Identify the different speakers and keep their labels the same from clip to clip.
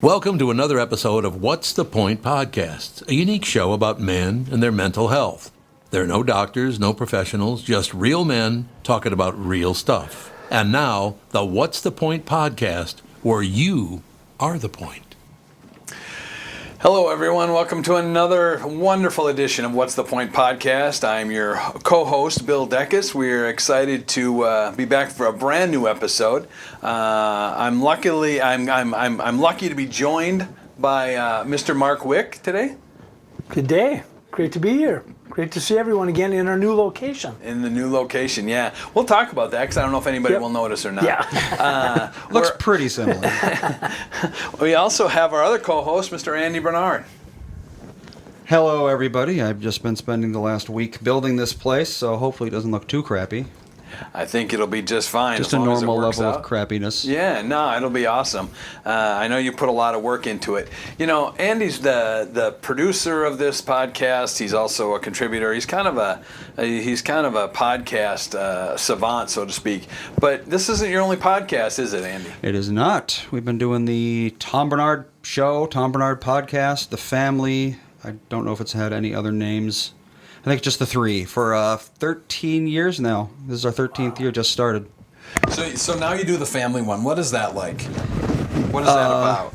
Speaker 1: Welcome to another episode of What's the Point podcast, a unique show about men and their mental health. There are no doctors, no professionals, just real men talking about real stuff. And now, the What's the Point podcast, where you are the point.
Speaker 2: Hello, everyone. Welcome to another wonderful edition of What's the Point podcast. I'm your co-host, Bill Deckis. We're excited to be back for a brand new episode. I'm lucky to be joined by Mr. Mark Wick today.
Speaker 3: Good day. Great to be here. Great to see everyone again in our new location.
Speaker 2: In the new location, yeah. We'll talk about that because I don't know if anybody will notice or not.
Speaker 3: Yeah.
Speaker 4: Looks pretty similar.
Speaker 2: We also have our other co-host, Mr. Andy Bernard.
Speaker 4: Hello, everybody. I've just been spending the last week building this place, so hopefully it doesn't look too crappy.
Speaker 2: I think it'll be just fine.
Speaker 4: Just a normal level of crappiness.
Speaker 2: Yeah, no, it'll be awesome. I know you put a lot of work into it. You know, Andy's the producer of this podcast. He's also a contributor. He's kind of a podcast savant, so to speak. But this isn't your only podcast, is it, Andy?
Speaker 4: It is not. We've been doing the Tom Bernard Show, Tom Bernard Podcast, The Family. I don't know if it's had any other names. I think just the three for 13 years now. This is our 13th year, just started.
Speaker 2: So now you do the family one. What is that like? What is that about?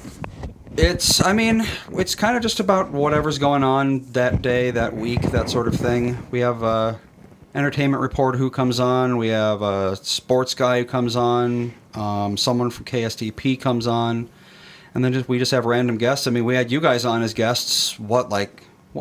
Speaker 4: It's kind of just about whatever's going on that day, that week, that sort of thing. We have a entertainment reporter who comes on. We have a sports guy who comes on. Someone from KSTP comes on. And then we just have random guests. I mean, we had you guys on as guests, what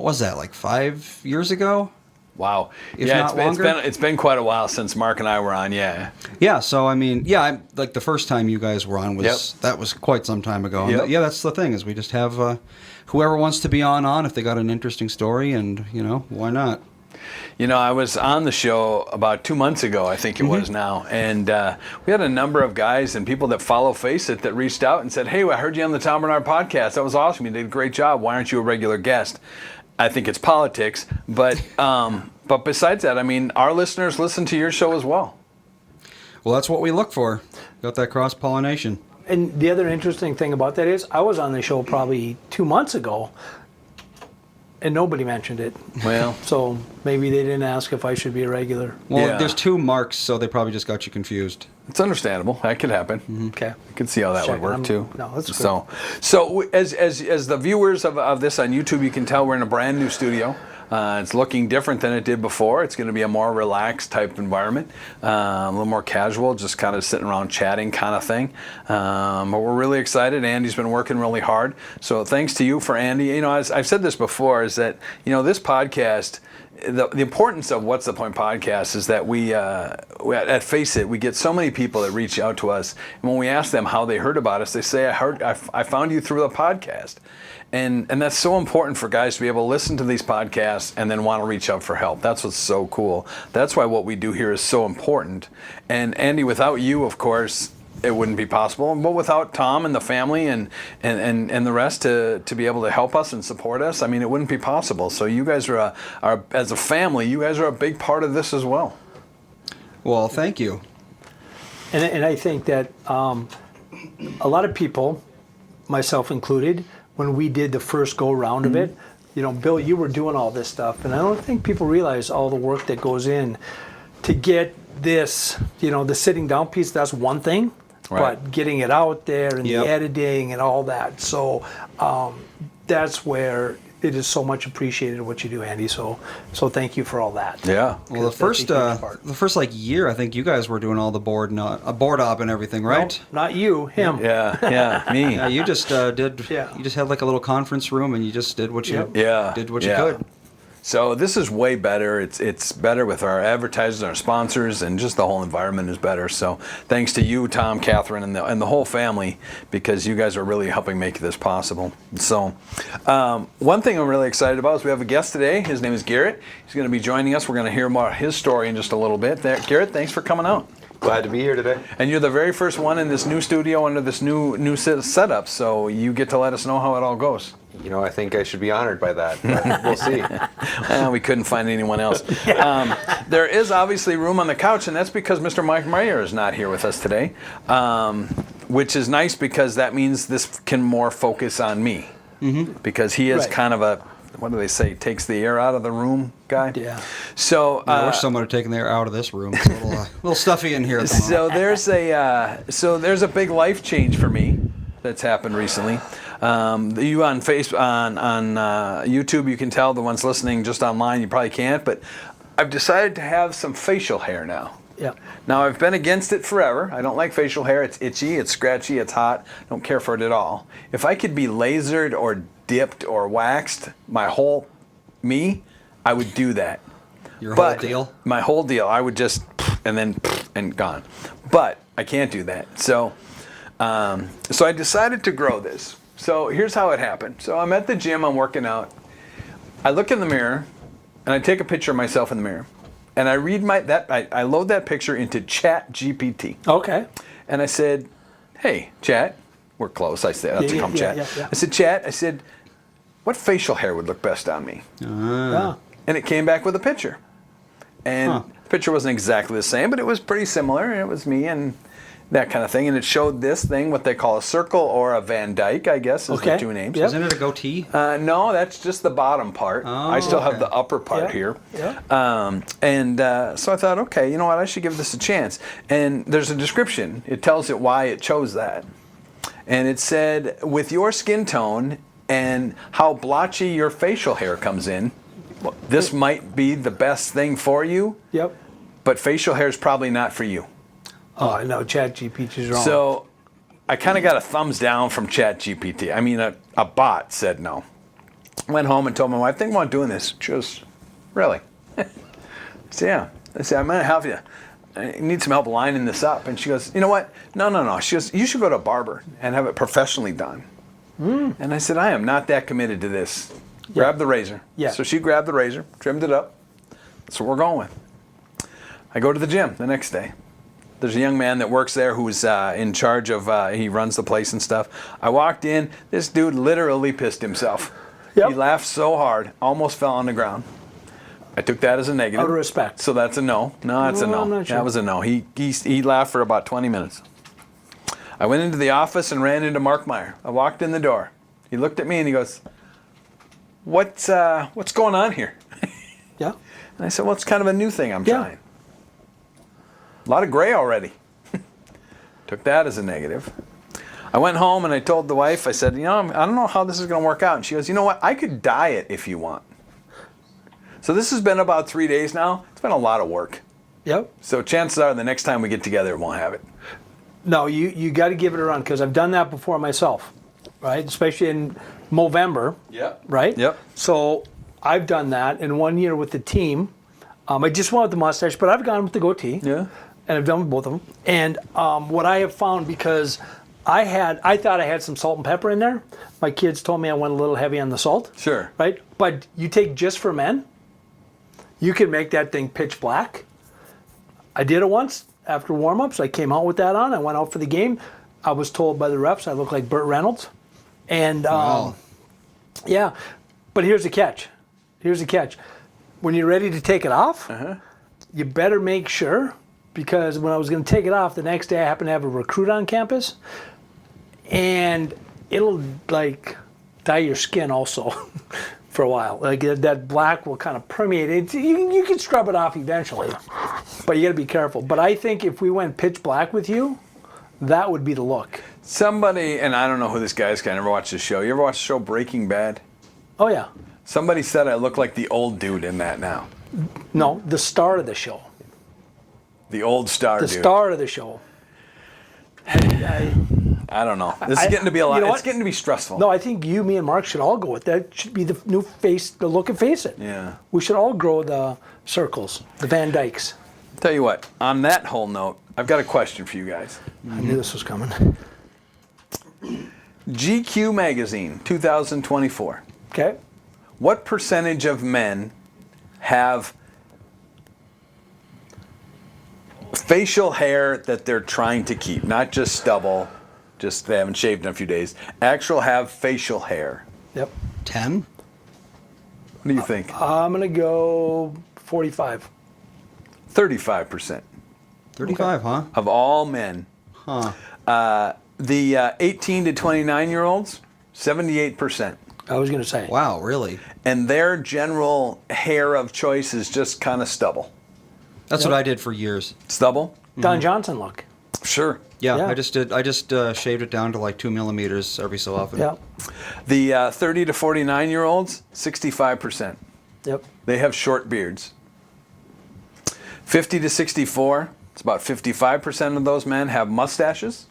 Speaker 4: was that, like 5 years ago?
Speaker 2: Wow.
Speaker 4: It's
Speaker 2: been quite a while since Mark and I were on, yeah.
Speaker 4: Yeah, so like the first time you guys were on that was quite some time ago.
Speaker 2: Yep.
Speaker 4: And that's the thing, is we just have whoever wants to be on if they got an interesting story, and, why not?
Speaker 2: You know, I was on the show about 2 months ago, I think it was now, and we had a number of guys and people that follow Face It that reached out and said, hey, I heard you on the Tom Bernard podcast. That was awesome. You did a great job. Why aren't you a regular guest? I think it's politics, but besides that, I mean, our listeners listen to your show as well.
Speaker 4: Well, that's what we look for. Got that cross-pollination.
Speaker 3: And the other interesting thing about that is I was on the show probably 2 months ago, and nobody mentioned it.
Speaker 2: Well,
Speaker 3: so maybe they didn't ask if I should be a regular.
Speaker 4: Well, There's two Marks, so they probably just got you confused.
Speaker 2: it's understandable. That could happen.
Speaker 3: Okay.
Speaker 2: I can see how that would work too.
Speaker 3: No, that's good.
Speaker 2: So as the viewers of this on YouTube, you can tell we're in a brand new studio. It's looking different than it did before. It's going to be a more relaxed type environment, a little more casual, just kind of sitting around chatting kind of thing. But we're really excited. Andy's been working really hard. So thanks to you for Andy. You know, as I've said this before, is that, this podcast, the importance of What's the Point podcast is that we at Face It, we get so many people that reach out to us. And when we ask them how they heard about us, they say, I found you through the podcast. And that's so important for guys to be able to listen to these podcasts and then want to reach out for help. That's what's so cool. That's why what we do here is so important. And Andy, without you, of course, it wouldn't be possible. But without Tom and the family and the rest to be able to help us and support us, I mean, it wouldn't be possible. So you guys are as a family, you guys are a big part of this as well.
Speaker 4: Well, thank you.
Speaker 3: And I think that a lot of people, myself included, when we did the first go-round of it, Bill, you were doing all this stuff, and I don't think people realize all the work that goes in to get this, the sitting down piece, that's one thing,
Speaker 2: right,
Speaker 3: but getting it out there and the editing and all that. So that's where it is so much appreciated what you do, Andy. So thank you for all that.
Speaker 2: Yeah.
Speaker 4: Well, the first year, I think you guys were doing all the board op and everything, right?
Speaker 3: No, not you, him.
Speaker 2: Yeah, me.
Speaker 4: Yeah, you just did.
Speaker 3: Yeah.
Speaker 4: You just had like a little conference room, and you just did what you you could.
Speaker 2: So this is way better. It's better with our advertisers, our sponsors, and just the whole environment is better. So thanks to you, Tom, Catherine, and the whole family, because you guys are really helping make this possible. So one thing I'm really excited about is we have a guest today. His name is Garrett. He's going to be joining us. We're going to hear more about his story in just a little bit. Garrett, thanks for coming out.
Speaker 5: Glad to be here today.
Speaker 2: And you're the very first one in this new studio under this new setup, so you get to let us know how it all goes.
Speaker 5: I think I should be honored by that, but we'll see.
Speaker 2: We couldn't find anyone else. There is obviously room on the couch, and that's because Mr. Mike Meyer is not here with us today. which is nice because that means this can more focus on me. Because he is
Speaker 3: Right.
Speaker 2: kind of a, what do they say, takes the air out of the room guy?
Speaker 3: Yeah.
Speaker 2: So,
Speaker 4: I wish someone had taken the air out of this room. It's a little stuffy in here at the moment.
Speaker 2: so there's a big life change for me that's happened recently. You on YouTube, you can tell. The ones listening just online, you probably can't. But I've decided to have some facial hair now.
Speaker 3: Yeah.
Speaker 2: Now, I've been against it forever. I don't like facial hair. It's itchy, it's scratchy, it's hot. Don't care for it at all. If I could be lasered or dipped or waxed, my whole me, I would do that.
Speaker 4: Your whole deal?
Speaker 2: My whole deal. I would just, and then, and gone. But I can't do that. So I decided to grow this. So here's how it happened. So I'm at the gym, I'm working out. I look in the mirror, and I take a picture of myself in the mirror. And I read I load that picture into Chat GPT.
Speaker 3: Okay.
Speaker 2: And I said, hey, Chat, we're close. I said, that's called Chat.
Speaker 3: Yeah.
Speaker 2: I said, Chat, what facial hair would look best on me?
Speaker 3: Yeah.
Speaker 2: And it came back with a picture. And the picture wasn't exactly the same, but it was pretty similar. It was me and that kind of thing. And it showed this thing, what they call a circle or a Van Dyke, I guess, is the two names.
Speaker 3: Yep.
Speaker 4: Isn't it a goatee?
Speaker 2: No, that's just the bottom part. I still have the upper part here.
Speaker 3: Yeah.
Speaker 2: So I thought, okay, you know what? I should give this a chance. And there's a description. It tells it why it chose that. And it said, with your skin tone and how blotchy your facial hair comes in, this might be the best thing for you.
Speaker 3: Yep.
Speaker 2: But facial hair is probably not for you.
Speaker 3: Oh, no, Chat GPT's wrong.
Speaker 2: So I kind of got a thumbs down from Chat GPT. I mean, a bot said no. Went home and told my wife, I think about doing this. She goes, really? I said, yeah. I said, I'm going to help you. I need some help lining this up. And she goes, you know what? No. She goes, you should go to a barber and have it professionally done. And I said, I am not that committed to this. Grab the razor.
Speaker 3: Yeah.
Speaker 2: So she grabbed the razor, trimmed it up. That's what we're going with. I go to the gym the next day. There's a young man that works there who's in charge of, he runs the place and stuff. I walked in, this dude literally pissed himself.
Speaker 3: Yep.
Speaker 2: He laughed so hard, almost fell on the ground. I took that as a negative.
Speaker 3: Out of respect.
Speaker 2: So that's a no. No, that's a no.
Speaker 3: I'm not sure.
Speaker 2: That was a no. He laughed for about 20 minutes. I went into the office and ran into Mark Meyer. I walked in the door. He looked at me and he goes, what's going on here?
Speaker 3: Yeah.
Speaker 2: And I said, well, it's kind of a new thing I'm
Speaker 3: Yeah.
Speaker 2: trying. A lot of gray already. Took that as a negative. I went home and I told the wife, I said, I don't know how this is going to work out. And she goes, you know what? I could dye it if you want. So this has been about 3 days now. It's been a lot of work.
Speaker 3: Yep.
Speaker 2: So chances are the next time we get together, it won't have it.
Speaker 3: No, you got to give it a run because I've done that before myself, right? Especially in Movember.
Speaker 2: Yep.
Speaker 3: Right?
Speaker 2: Yep.
Speaker 3: So I've done that in 1 year with the team. I just went with the mustache, but I've gone with the goatee.
Speaker 2: Yeah.
Speaker 3: And I've done with both of them. And what I have found, because I thought I had some salt and pepper in there. My kids told me I went a little heavy on the salt.
Speaker 2: Sure.
Speaker 3: Right? But you take just for men, you can make that thing pitch black. I did it once after warm-ups. I came out with that on. I went out for the game. I was told by the refs I look like Burt Reynolds. And
Speaker 4: Wow.
Speaker 3: yeah, but here's the catch. When you're ready to take it off, you better make sure, because when I was going to take it off, the next day I happened to have a recruit on campus, and it'll like dye your skin also for a while. Like that black will kind of permeate it. You can scrub it off eventually, but you got to be careful. But I think if we went pitch black with you, that would be the look.
Speaker 2: Somebody, and I don't know who this guy is, 'cause I never watched this show. You ever watch the show Breaking Bad?
Speaker 3: Oh yeah.
Speaker 2: Somebody said I look like the old dude in that now.
Speaker 3: No, the star of the show.
Speaker 2: The old star
Speaker 3: The
Speaker 2: dude.
Speaker 3: star of the show.
Speaker 2: I don't know. This is getting to be a lot.
Speaker 3: You know
Speaker 2: It's
Speaker 3: what?
Speaker 2: getting to be stressful.
Speaker 3: No, I think you, me, and Mark should all go with that. Should be the new face, the look and face it.
Speaker 2: Yeah.
Speaker 3: We should all grow the circles, the Van Dykes.
Speaker 2: Tell you what, on that whole note, I've got a question for you guys.
Speaker 3: I knew this was coming.
Speaker 2: GQ Magazine, 2024.
Speaker 3: Okay.
Speaker 2: What percentage of men have facial hair that they're trying to keep? Not just stubble, just they haven't shaved in a few days. Actual have facial hair.
Speaker 3: Yep.
Speaker 4: 10?
Speaker 2: What do you think?
Speaker 3: I'm gonna go 45.
Speaker 2: 35%
Speaker 4: 35, huh?
Speaker 2: of all men.
Speaker 4: Huh.
Speaker 2: The 18 to 29-year-olds, 78%.
Speaker 3: I was going to say.
Speaker 4: Wow, really?
Speaker 2: And their general hair of choice is just kind of stubble.
Speaker 4: That's what I did for years.
Speaker 2: Stubble?
Speaker 3: Don Johnson look.
Speaker 2: Sure.
Speaker 4: Yeah,
Speaker 3: Yeah.
Speaker 4: I just shaved it down to like 2 millimeters every so often.
Speaker 3: Yeah.
Speaker 2: The 30 to 49-year-olds, 65%.
Speaker 3: Yep.
Speaker 2: They have short beards. 50 to 64, it's about 55% of those men have mustaches.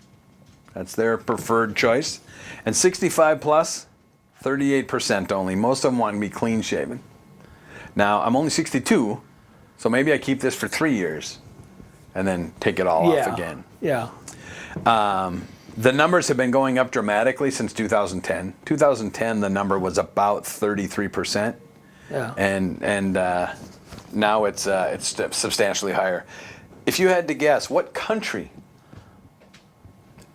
Speaker 2: That's their preferred choice. And 65 plus, 38% only. Most of them want to be clean shaven. Now, I'm only 62, so maybe I keep this for 3 years and then take it all off again.
Speaker 3: Yeah.
Speaker 2: The numbers have been going up dramatically since 2010. 2010, the number was about 33%.
Speaker 3: Yeah.
Speaker 2: And now it's substantially higher. If you had to guess, what country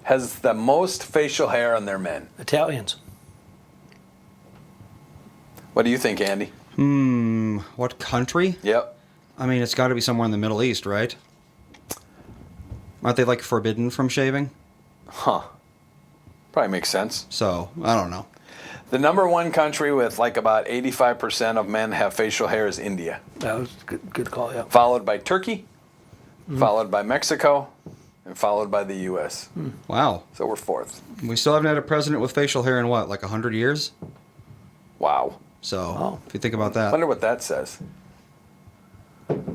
Speaker 2: has the most facial hair on their men?
Speaker 3: Italians.
Speaker 2: What do you think, Andy?
Speaker 4: What country?
Speaker 2: Yep.
Speaker 4: I mean, it's got to be somewhere in the Middle East, right? Aren't they like forbidden from shaving?
Speaker 2: Huh. Probably makes sense.
Speaker 4: So, I don't know.
Speaker 2: The number one country with like about 85% of men have facial hair is India,
Speaker 3: That was a good call, yeah.
Speaker 2: followed by Turkey, followed by Mexico, and followed by the U.S.
Speaker 4: Wow.
Speaker 2: So we're fourth.
Speaker 4: We still haven't had a president with facial hair in what, like 100 years?
Speaker 2: Wow.
Speaker 4: So, if you think about that.
Speaker 2: Wonder what that says.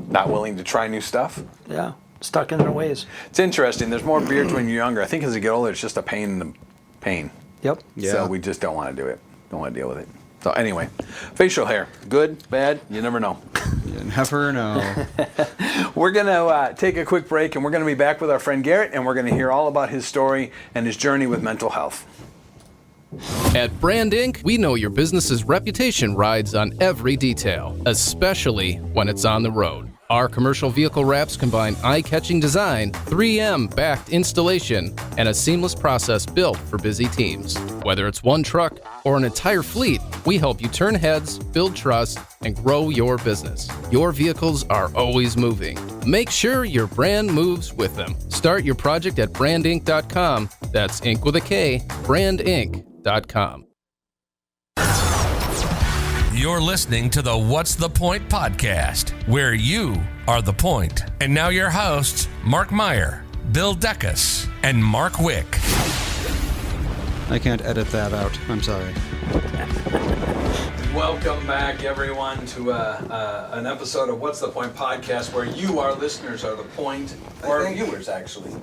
Speaker 2: Not willing to try new stuff?
Speaker 3: Yeah. Stuck in their ways.
Speaker 2: It's interesting. There's more beards when you're younger. I think as you get older, it's just a pain in the pain.
Speaker 3: Yep.
Speaker 4: Yeah.
Speaker 2: So we just don't want to do it. Don't want to deal with it. So anyway, facial hair. Good, bad, you never know.
Speaker 4: You never know.
Speaker 2: We're going to take a quick break, and we're going to be back with our friend Garrett, and we're going to hear all about his story and his journey with mental health.
Speaker 6: At Brand Inc., we know your business's reputation rides on every detail, especially when it's on the road. Our commercial vehicle wraps combine eye-catching design, 3M-backed installation, and a seamless process built for busy teams. Whether it's one truck or an entire fleet, we help you turn heads, build trust, and grow your business. Your vehicles are always moving. Make sure your brand moves with them. Start your project at brandinc.com. That's Inc with a K, brandinc.com.
Speaker 7: You're listening to the What's the Point podcast, where you are the point. And now your hosts, Mark Meyer, Bill Deckus, and Mark Wick.
Speaker 4: I can't edit that out. I'm sorry.
Speaker 2: Welcome back, everyone, to an episode of What's the Point podcast, where you, our listeners, are the point, or our viewers, actually.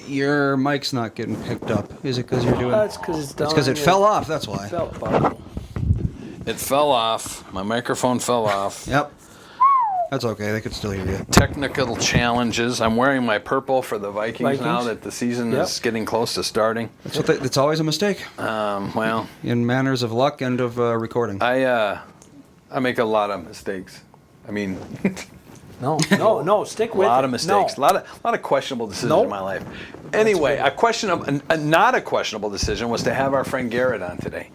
Speaker 4: Your mic's not getting picked up. Is it because you're doing...
Speaker 3: That's because it's done.
Speaker 4: It's because it fell off, that's why.
Speaker 3: Belt buckle.
Speaker 2: It fell off. My microphone fell off.
Speaker 4: Yep. That's okay. They could still hear you.
Speaker 2: Technical challenges. I'm wearing my purple for the Vikings now
Speaker 3: Vikings?
Speaker 2: that the season
Speaker 3: Yep.
Speaker 2: is getting close to starting.
Speaker 4: It's always a mistake
Speaker 2: Well,
Speaker 4: in manners of luck and of recording.
Speaker 2: I make a lot of mistakes. I mean,
Speaker 3: No, stick
Speaker 2: a
Speaker 3: with it.
Speaker 2: lot of mistakes,
Speaker 3: No.
Speaker 2: a lot of questionable decisions
Speaker 3: Nope.
Speaker 2: in my life. Anyway, not a questionable decision was to have our friend Garrett on today.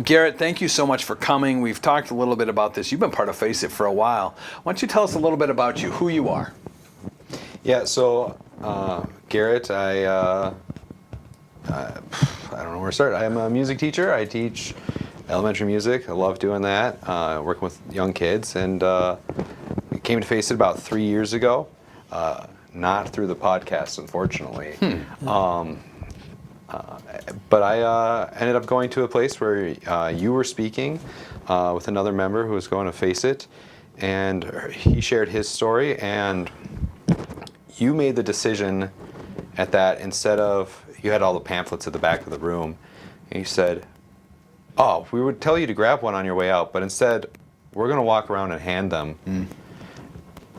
Speaker 2: Garrett, thank you so much for coming. We've talked a little bit about this. You've been part of Face It for a while. Why don't you tell us a little bit about you, who you are?
Speaker 5: Yeah, so Garrett, I don't know where to start. I'm a music teacher. I teach elementary music. I love doing that, working with young kids. And came to Face It about 3 years ago. Not through the podcast, unfortunately. But I ended up going to a place where you were speaking with another member who was going to Face It. And he shared his story. And you made the decision at that, instead of, you had all the pamphlets at the back of the room, and you said, oh, we would tell you to grab one on your way out, but instead, we're going to walk around and hand them.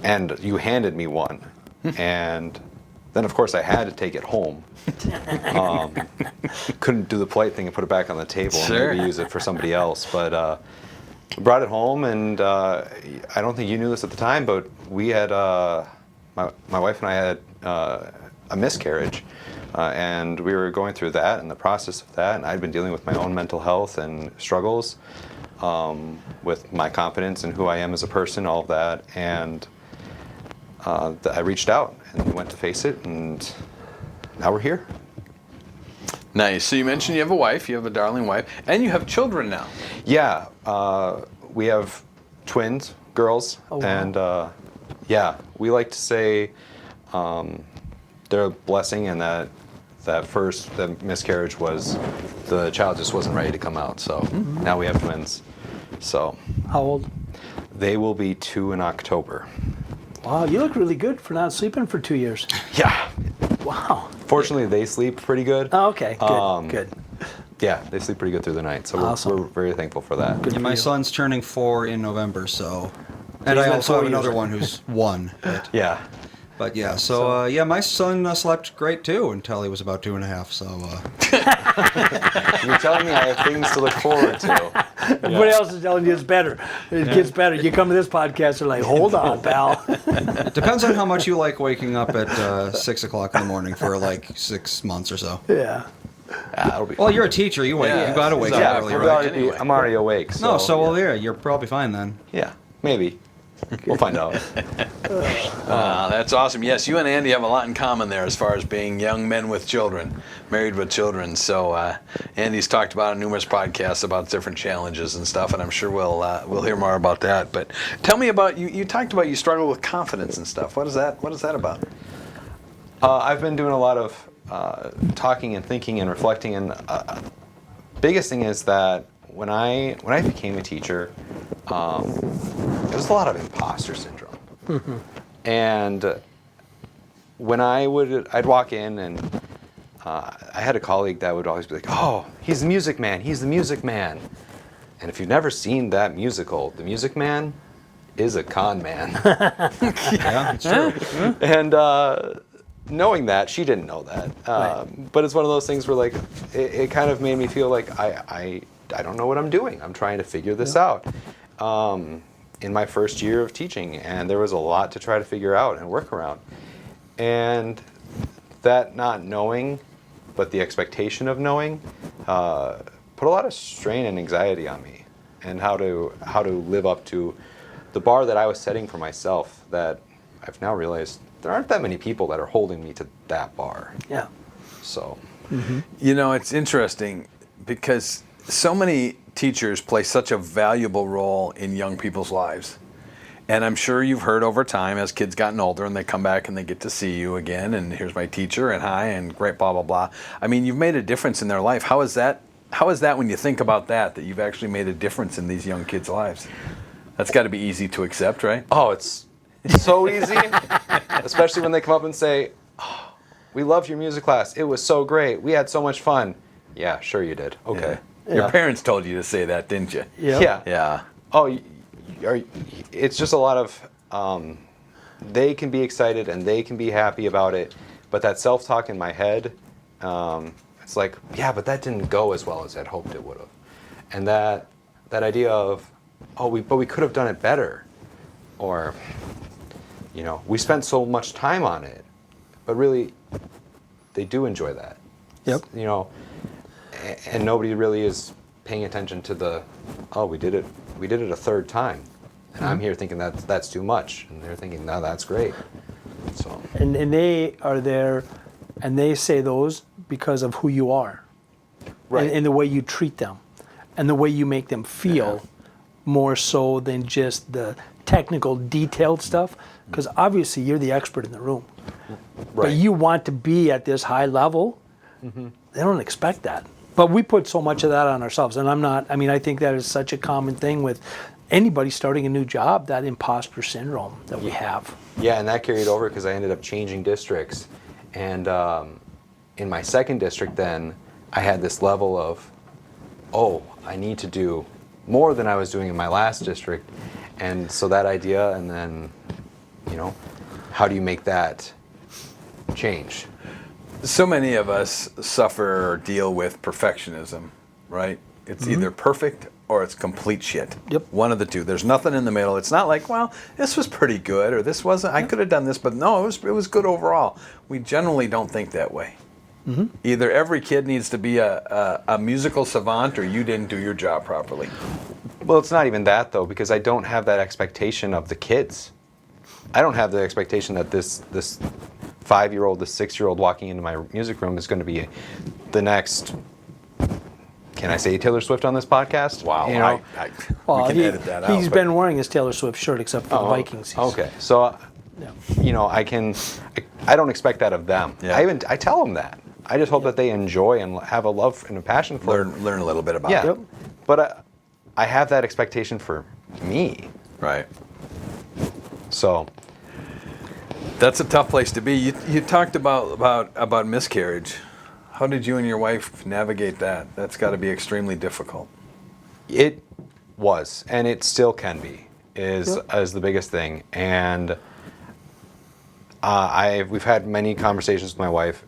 Speaker 5: And you handed me one. And then, of course, I had to take it home. Couldn't do the polite thing and put it back on the table and maybe use it for somebody else. But brought it home, and I don't think you knew this at the time, but we had, my wife and I had a miscarriage. And we were going through that and the process of that. And I'd been dealing with my own mental health and struggles with my confidence and who I am as a person, all of that. And I reached out and we went to Face It, and now we're here.
Speaker 2: Nice. So you mentioned you have a wife, you have a darling wife, and you have children now.
Speaker 5: Yeah, we have twins, girls, and we like to say they're a blessing, and that the miscarriage was the child just wasn't ready to come out. So now we have twins. So
Speaker 3: How old?
Speaker 5: they will be 2 in October.
Speaker 3: Wow, you look really good for not sleeping for 2 years.
Speaker 5: Yeah.
Speaker 3: Wow.
Speaker 5: Fortunately, they sleep pretty good.
Speaker 3: Oh, okay, good, good.
Speaker 5: Yeah, they sleep pretty good through the night. So
Speaker 3: Awesome.
Speaker 5: we're very thankful for that.
Speaker 3: Good
Speaker 4: Yeah,
Speaker 3: for
Speaker 4: my
Speaker 3: you.
Speaker 4: son's turning 4 in November, so. And
Speaker 3: He's
Speaker 4: I
Speaker 3: been
Speaker 4: also
Speaker 3: 4
Speaker 4: have
Speaker 3: years
Speaker 4: another
Speaker 3: old.
Speaker 4: one who's 1.
Speaker 5: Yeah.
Speaker 4: But yeah, so yeah, my son slept great too until he was about 2.5. So
Speaker 5: You're telling me I have things to look forward to.
Speaker 3: Everybody else is telling you it's better. It gets better. You come to this podcast, they're like, hold on, pal.
Speaker 4: it depends on how much you like waking up at 6 o'clock in the morning for like 6 months or so.
Speaker 3: Yeah.
Speaker 5: That'll be
Speaker 4: Well, you're a teacher. You gotta wake
Speaker 5: yeah,
Speaker 4: up early, right?
Speaker 2: Anyway.
Speaker 5: I'm already awake. So,
Speaker 4: No, so well, yeah, you're probably fine then.
Speaker 5: yeah, maybe. We'll find out.
Speaker 2: That's awesome. Yes, you and Andy have a lot in common there as far as being young men with children, married with children. So Andy's talked about on numerous podcasts about different challenges and stuff, and I'm sure we'll hear more about that. But tell me about you. You talked about you struggle with confidence and stuff. What is that? What is that about?
Speaker 5: I've been doing a lot of talking and thinking and reflecting, and biggest thing is that when I became a teacher, there was a lot of imposter syndrome. And when I'd walk in, and I had a colleague that would always be like, "Oh, he's the music man. He's the music man." And if you've never seen that musical, The Music Man is a con man.
Speaker 4: Yeah, it's true.
Speaker 5: And knowing that, she didn't know that. But it's one of those things where, like, it kind of made me feel like I don't know what I'm doing. I'm trying to figure this out. In my first year of teaching, and there was a lot to try to figure out and work around. And that not knowing, but the expectation of knowing, put a lot of strain and anxiety on me, and how to live up to the bar that I was setting for myself, that I've now realized there aren't that many people that are holding me to that bar.
Speaker 3: Yeah.
Speaker 5: So,
Speaker 2: You know, it's interesting because so many teachers play such a valuable role in young people's lives. And I'm sure you've heard over time, as kids gotten older and they come back and they get to see you again, and here's my teacher, and hi, and great, blah, blah, blah. I mean, you've made a difference in their life. How is that when you think about that you've actually made a difference in these young kids' lives? That's got to be easy to accept, right?
Speaker 5: oh, it's so easy, especially when they come up and say, "Oh, we loved your music class. It was so great. We had so much fun." Yeah, sure you did. Okay.
Speaker 2: Yeah. Your parents told you to say that, didn't you?
Speaker 3: Yep.
Speaker 5: Yeah.
Speaker 2: Yeah.
Speaker 5: Oh, it's just a lot of, they can be excited and they can be happy about it, but that self-talk in my head, it's like, yeah, but that didn't go as well as I'd hoped it would have. And that idea of, but we could have done it better, or, we spent so much time on it, but really, they do enjoy that.
Speaker 3: Yep.
Speaker 5: And nobody really is paying attention to we did it a third time, and I'm here thinking that's too much, and they're thinking, no, that's great. So
Speaker 3: And they are there, and they say those because of who you are,
Speaker 5: right.
Speaker 3: and the way you treat them, and the way you make them feel, more so than just the technical, detailed stuff. Because obviously you're the expert in the room, but you want to be at this high level. They don't expect that. But we put so much of that on ourselves, and I think that is such a common thing with anybody starting a new job, that imposter syndrome that we have.
Speaker 5: Yeah, and that carried over because I ended up changing districts, and in my second district then, I had this level of, I need to do more than I was doing in my last district, and so that idea, and then, how do you make that change?
Speaker 2: So many of us suffer or deal with perfectionism, right? It's either perfect or it's complete shit.
Speaker 3: Yep.
Speaker 2: One of the two. There's nothing in the middle. It's not like, well, this was pretty good, or this wasn't, I could have done this, but no, it was good overall. We generally don't think that way. Either every kid needs to be a musical savant, or you didn't do your job properly.
Speaker 5: Well, it's not even that, though, because I don't have that expectation of the kids. I don't have the expectation that this 5-year-old, the 6-year-old walking into my music room is going to be the next. Can I say Taylor Swift on this podcast?
Speaker 2: Wow.
Speaker 5: You know?
Speaker 2: We can edit that out.
Speaker 3: He's
Speaker 2: but-
Speaker 3: been wearing his Taylor Swift shirt except for the Vikings.
Speaker 5: Okay, so you know, I don't expect that of them.
Speaker 2: Yeah.
Speaker 5: I tell them that. I just hope that they enjoy and have a love and a passion for
Speaker 2: learn a little bit about
Speaker 5: yeah.
Speaker 2: it.
Speaker 3: Yep.
Speaker 5: But I have that expectation for me.
Speaker 2: Right.
Speaker 5: So
Speaker 2: That's a tough place to be. You talked about miscarriage. How did you and your wife navigate that? That's got to be extremely difficult.
Speaker 5: it was, and it still can be, is the biggest thing. And we've had many conversations with my wife.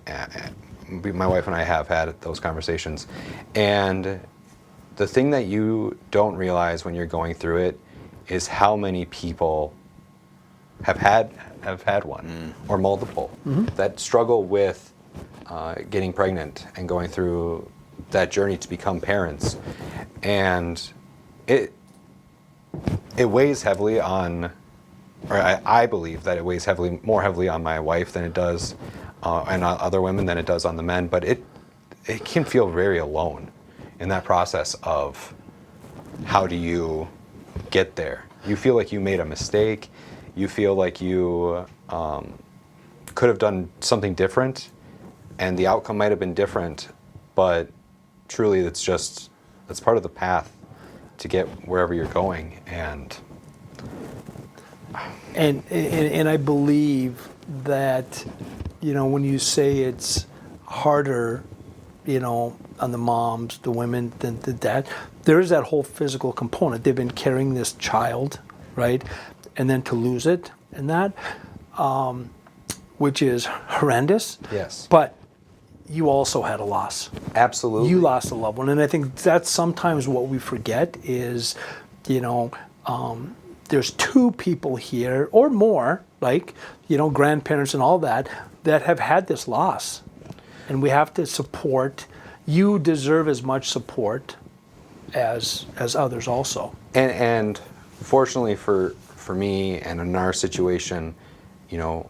Speaker 5: My wife and I have had those conversations. And the thing that you don't realize when you're going through it is how many people have had one or multiple that struggle with getting pregnant and going through that journey to become parents. And it weighs heavily on, or I believe that it weighs more heavily on my wife than it does and on other women than it does on the men. But it can feel very alone in that process of how do you get there. You feel like you made a mistake. You feel like you could have done something different, and the outcome might have been different, but truly that's part of the path to get wherever you're going. And
Speaker 3: I believe that, you know, when you say it's harder, you know, on the moms, the women, than the dad, there is that whole physical component. They've been carrying this child, right? And then to lose it and that, which is horrendous.
Speaker 5: yes,
Speaker 3: But you also had a loss.
Speaker 5: absolutely.
Speaker 3: You lost a loved one. And I think that's sometimes what we forget is, you know, there's two people here or more, like, you know, grandparents and all that have had this loss. And we have to support. You deserve as much support as others also.
Speaker 5: And fortunately for me and in our situation, you know,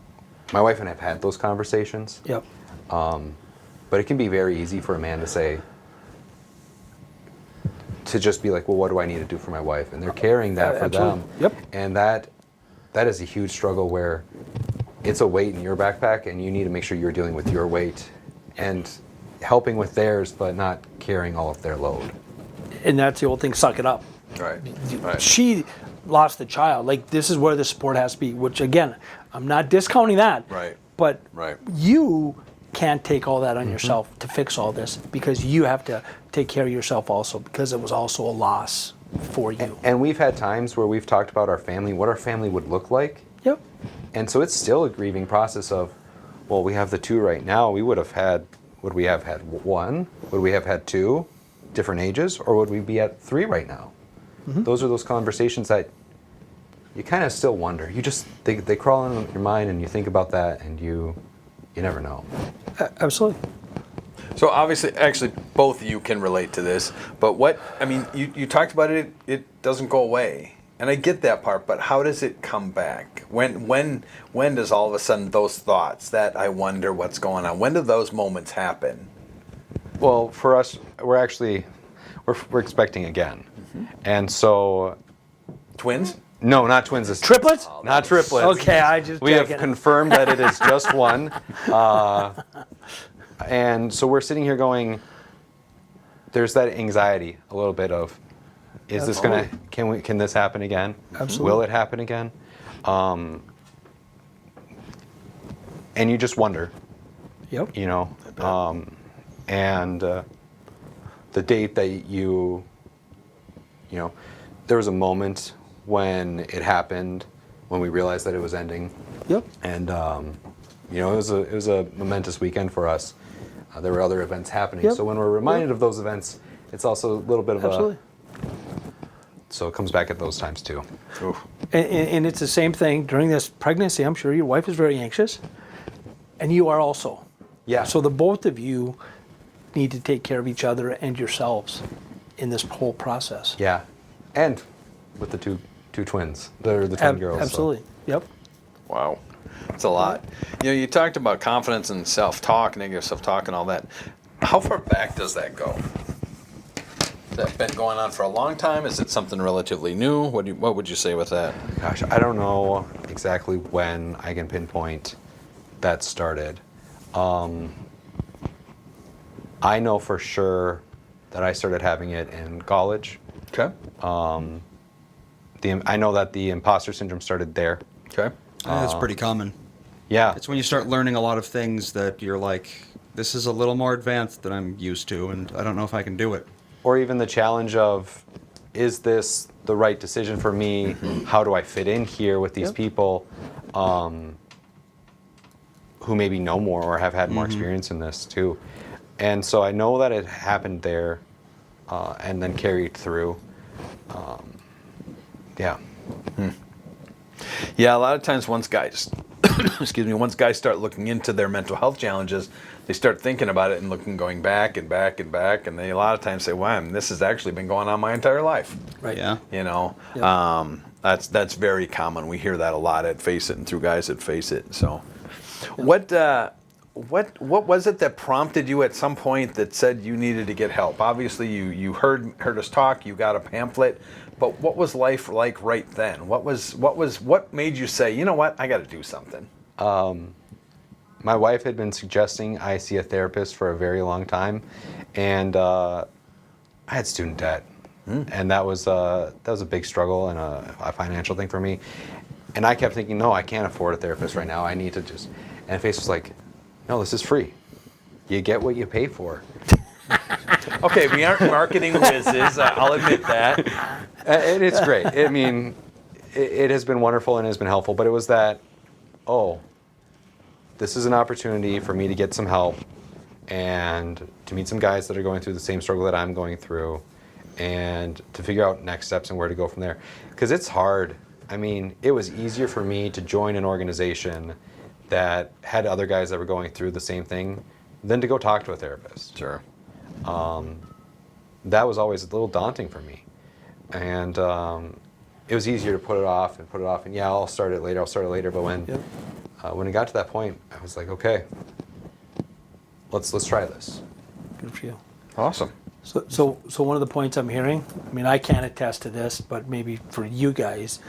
Speaker 5: my wife and I have had those conversations.
Speaker 3: Yep.
Speaker 5: But it can be very easy for a man to just be like, well, what do I need to do for my wife? And they're carrying that for
Speaker 3: Absolutely.
Speaker 5: them.
Speaker 3: Yep.
Speaker 5: And that is a huge struggle where it's a weight in your backpack and you need to make sure you're dealing with your weight and helping with theirs, but not carrying all of their load.
Speaker 3: And that's the old thing, suck it up.
Speaker 2: Right.
Speaker 3: She lost the child. Like, this is where the support has to be, which, again, I'm not discounting that.
Speaker 2: Right.
Speaker 3: But
Speaker 2: Right.
Speaker 3: you can't take all that on yourself to fix all this, because you have to take care of yourself also, because it was also a loss for you.
Speaker 5: And we've had times where we've talked about our family, what our family would look like.
Speaker 3: Yep.
Speaker 5: And so it's still a grieving process of, well, we have the two right now. Would we have had one? Would we have had two different ages? Or would we be at 3 right now? Those are those conversations that you kind of still wonder. They crawl in your mind and you think about that and you never know.
Speaker 3: Absolutely.
Speaker 2: So obviously, actually, both of you can relate to this. But you talked about it. It doesn't go away, and I get that part. But how does it come back? When does all of a sudden those thoughts that I wonder what's going on? When do those moments happen?
Speaker 5: Well, for us, we're expecting again, and so
Speaker 2: Twins?
Speaker 5: no, not twins. It's
Speaker 3: Triplets?
Speaker 5: Not triplets.
Speaker 3: Okay, I just
Speaker 5: We have
Speaker 3: checking.
Speaker 5: confirmed that it is just one, and so we're sitting here going. There's that anxiety, a little bit of, is this gonna? Can this happen again?
Speaker 3: Absolutely.
Speaker 5: Will it happen again? And you just wonder,
Speaker 3: Yep.
Speaker 5: you know, and the date that you know, there was a moment when it happened, when we realized that it was ending.
Speaker 3: Yep.
Speaker 5: And you know, it was a momentous weekend for us. There were other events happening,
Speaker 3: Yep.
Speaker 5: so when we're reminded of those events, it's also a little bit of
Speaker 3: Absolutely.
Speaker 5: so it comes back at those times too.
Speaker 3: And it's the same thing during this pregnancy. I'm sure your wife is very anxious, and you are also.
Speaker 5: Yeah.
Speaker 3: So the both of you need to take care of each other and yourselves in this whole process.
Speaker 5: Yeah, and with the two twins, they're the twin girls. so.
Speaker 3: Absolutely. Yep.
Speaker 2: Wow. It's a lot. You talked about confidence and self-talk, negative self-talk and all that. How far back does that go? Has that been going on for a long time? Is it something relatively new? What would you say with that?
Speaker 5: Gosh, I don't know exactly when I can pinpoint that started. I know for sure that I started having it in college.
Speaker 2: Okay.
Speaker 5: I know that the imposter syndrome started there.
Speaker 2: Okay.
Speaker 4: That's pretty common.
Speaker 5: Yeah.
Speaker 4: It's when you start learning a lot of things that you're like, this is a little more advanced than I'm used to, and I don't know if I can do it.
Speaker 5: Or even the challenge of, is this the right decision for me? How do I fit in here with these people who maybe know more or have had more experience in this too? And so I know that it happened there and then carried through. Yeah.
Speaker 2: Yeah, a lot of times once guys, once guys start looking into their mental health challenges, they start thinking about it and going back and back and back, and they a lot of times say, "Wow, this has actually been going on my entire life."
Speaker 3: Right.
Speaker 4: Yeah.
Speaker 2: That's very common. We hear that a lot at Face It and through guys at Face It. So, what was it that prompted you at some point that said you needed to get help? Obviously, you heard us talk. You got a pamphlet. But what was life like right then? What made you say, you know what, I got to do something?
Speaker 5: My wife had been suggesting I see a therapist for a very long time, and I had student debt, and that was a big struggle and a financial thing for me. And I kept thinking, no, I can't afford a therapist right now. I need to just. And Face was like, no, this is free. You get what you pay for.
Speaker 2: Okay, we aren't marketing whizzes. I'll admit that.
Speaker 5: And it's great. I mean, it has been wonderful and has been helpful. But it was that, this is an opportunity for me to get some help and to meet some guys that are going through the same struggle that I'm going through, and to figure out next steps and where to go from there. Because it's hard. I mean, it was easier for me to join an organization that had other guys that were going through the same thing than to go talk to a therapist.
Speaker 2: Sure.
Speaker 5: That was always a little daunting for me. And it was easier to put it off, and yeah, I'll start it later. But when it got to that point, I was like, okay, let's try this.
Speaker 3: Good for you.
Speaker 2: Awesome.
Speaker 3: So one of the points I'm hearing, I mean, I can't attest to this, but maybe for you guys,